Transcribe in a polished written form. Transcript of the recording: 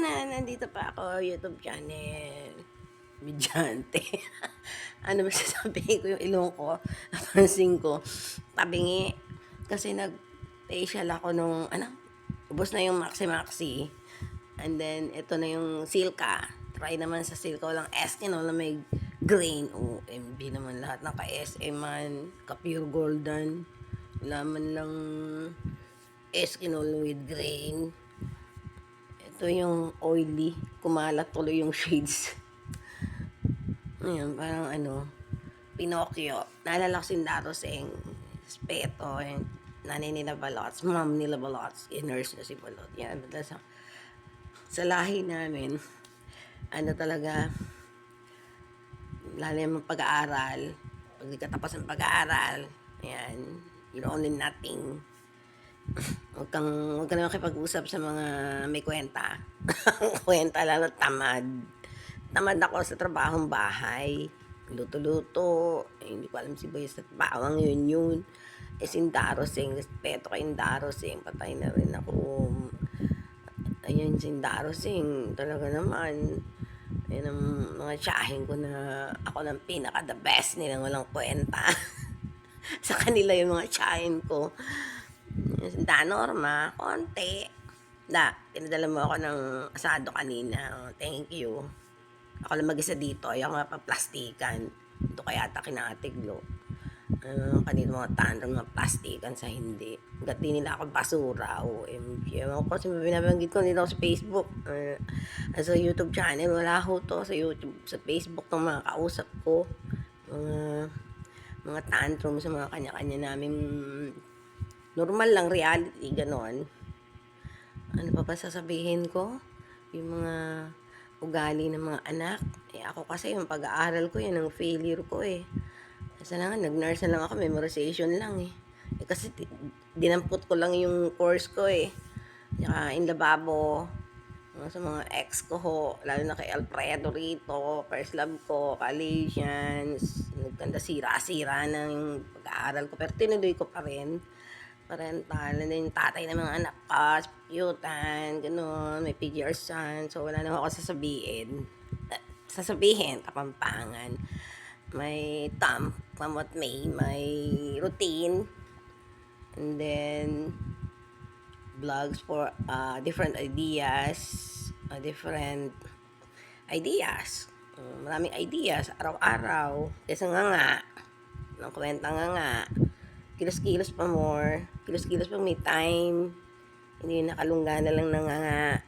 Nandito pa ako, YouTube channel. Medyante. Ano ba sasabihin ko yung ilong ko? Napansin ko, tabingi. Kasi nag-facial ako nung, ubos na yung Maxi-Maxi. And then, ito na yung Silka. Try naman sa Silka, walang Eskinol na may grain. OMG naman lahat ng ka-SM man, ka-pure golden. Wala man lang Eskinol with grain. Ito yung oily, kumalat tuloy yung shades. Ayan, parang Pinocchio. Naalala ko si Daroseng, Speto, and nanay nila Balots, mom nila Balots, nurse na si Balot. Yan, sa lahi namin, talaga, lalo yung pag-aaral, pag di ka tapos ng pag-aaral, yan, you're only nothing. Huwag ka naman makipag-usap sa mga may kwenta. Kwenta lalo tamad. Tamad ako sa trabahong bahay. Luto-luto. Hindi ko alam si Boy sa bawang yun. Sindarosing. Respeto kay Sindarosing. Patay na rin ako. Ayun, Sindarosing. Talaga naman. Ayun ang mga tsahin ko na ako ng pinaka the best nilang walang kwenta. Sa kanila yung mga tsahin ko. Norma, konti. Pinadala mo ako ng asado kanina. Thank you. Ako lang mag-isa dito. Ayaw nga pa-plastikan. Ito kaya ata kinatiglo. Kanina mga tandang mga plastikan sa hindi. Hanggat di nila ako basura. OMG. Ewan ko kasi binabanggit ko nila ako sa Facebook. Sa YouTube channel, wala ko to. Sa YouTube, sa Facebook ng mga kausap ko. Mga tantrum sa mga kanya-kanya namin normal lang, reality, ganon. Ano pa ba sasabihin ko? Yung mga ugali ng mga anak. Ako kasi yung pag-aaral ko, yan ang failure ko eh. Kasi lang, nag-nurse na lang ako, memorization lang eh. Kasi dinampot ko lang yung course ko eh. Saka in lababo, sa mga ex ko ho, lalo na kay Alfredo rito, first love ko, Calasians, nagkanda sira-sira na yung pag-aaral ko, pero tinuloy ko pa rin. Parental, and then yung tatay ng mga anak ko, cute-an, gano'n, may PGR son, so wala naman ako sasabihin, kapampangan. May what may routine, and then vlogs for different ideas. Maraming ideas, araw-araw. Kasi nga, ng kwenta nga, kilos-kilos pa more, kilos-kilos pag may time, hindi nakalungga na lang na nga.